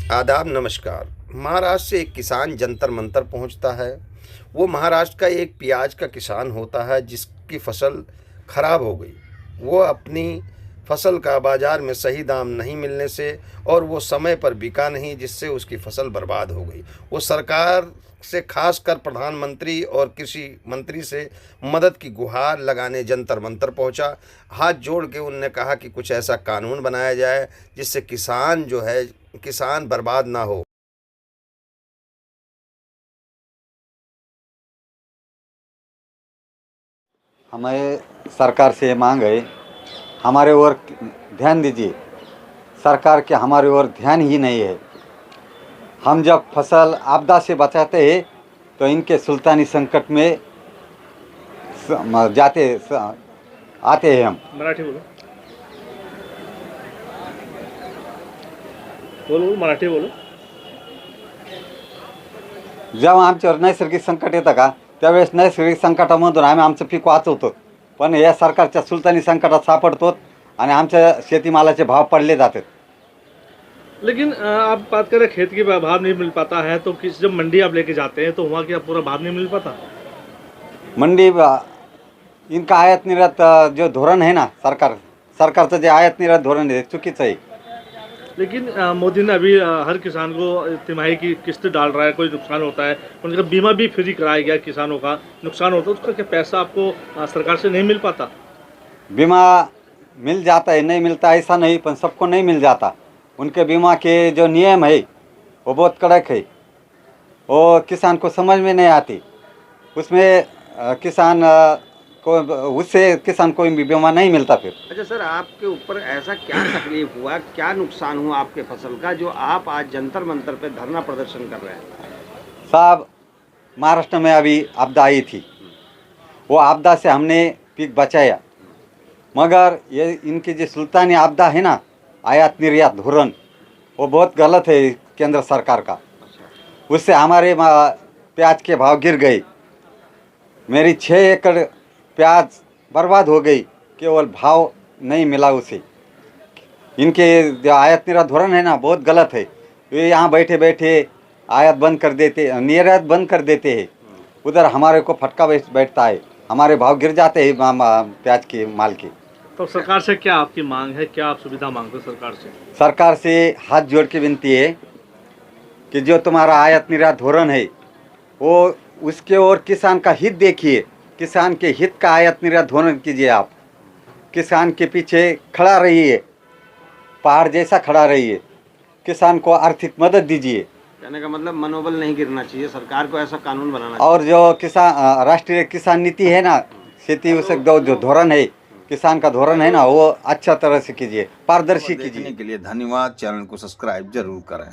आदाब, नमस्कार। महाराष्ट्र से एक किसान जंतर मंतर पहुंचता है। वो महाराष्ट्र का एक प्याज का किसान होता है जिसकी फसल खराब हो गई। वो अपनी फसल का बाज़ार में सही दाम नहीं मिलने से और वो समय पर बिका नहीं, जिससे उसकी फसल बर्बाद हो गई। वो सरकार से खासकर प्रधानमंत्री और कृषि मंत्री से मदद की गुहार लगाने जंतर मंतर पहुंचा। हाथ जोड़ के उनने कहा कि कुछ ऐसा कानून बनाया जाए जिससे किसान बर्बाद ना हो। हमें सरकार से मांग है, हमारे ओर ध्यान दीजिए। सरकार के हमारे ओर ध्यान ही नहीं है। हम जब फसल आपदा से बचाते हैं तो इनके सुल्तानी संकट में आते हैं हम। मराठी बोलो, बोलो मराठी बोलो। जेव्हा आमच्यावर नैसर्गिक संकट येतं का त्यावेळेस नैसर्गिक संकटामधून आम्ही आमचं पीक वाचवतो, पण या सरकारच्या सुलतानी संकटात सापडतो आणि आमच्या शेतीमालाचे भाव पडले जातात। लेकिन आप बात करें खेत की भाव नहीं मिल पाता है तो जब मंडी आप लेके जाते हैं तो वहाँ क्या पूरा भाव नहीं मिल पाता? मंडी इनका आयात निर्यात जो धोरण है ना, सरकारचं जे आयात निर्यात धोरण आहे चुकीचं आहे। लेकिन मोदी ने अभी हर किसान को तिमाही की किस्त डाल रहा है। कोई नुकसान होता है उनका बीमा भी फ्री कराया गया, किसानों का नुकसान होता है उसका क्या पैसा आपको सरकार से नहीं मिल पाता? बीमा मिल जाता है, नहीं मिलता ऐसा नहीं, पर सबको नहीं मिल जाता। उनके बीमा के जो नियम है वो बहुत कड़क है, वो किसान को समझ में नहीं आती। उसमें उससे किसान को बीमा नहीं मिलता फिर। अच्छा सर, आपके ऊपर ऐसा क्या तकलीफ हुआ, क्या नुकसान हुआ आपके फसल का जो आप आज जंतर मंतर पे धरना प्रदर्शन कर रहे हैं? साहब, महाराष्ट्र में अभी आपदा आई थी, वो आपदा से हमने पीक बचाया, मगर ये इनकी जो सुल्तानी आपदा है ना, आयात निर्यात धोरण, वो बहुत गलत है केंद्र सरकार का। उससे हमारे प्याज के भाव गिर गए। मेरी 6 एकड़ प्याज बर्बाद हो गई, केवल भाव नहीं मिला उसे। इनके जो आयात निर्यात धोरण है ना, बहुत गलत है। वे यहाँ बैठे बैठे आयात बंद कर देते, निर्यात बंद कर देते हैं। उधर हमारे को फटका बैठता है, हमारे भाव गिर जाते हैं प्याज के माल के। तो सरकार से क्या आपकी मांग है, क्या आप सुविधा मांगते हो सरकार से? सरकार से हाथ जोड़ के विनती है कि जो तुम्हारा आयात निर्यात धोरण है वो उसके और किसान का हित देखिए। किसान के हित का आयात निर्यात धोरण कीजिए। आप किसान के पीछे खड़ा रहिए, पहाड़ जैसा खड़ा रहिए, किसान को आर्थिक मदद दीजिए। कहने का मतलब मनोबल नहीं गिरना चाहिए, सरकार को ऐसा कानून बनाना चाहिए। और जो राष्ट्रीय किसान नीति है ना, खेती उसका जो धोरण है, किसान का धोरण है ना, वो अच्छा तरह से कीजिए, पारदर्शी कीजिए। देखने के लिए धन्यवाद। चैनल को सब्सक्राइब जरूर करें।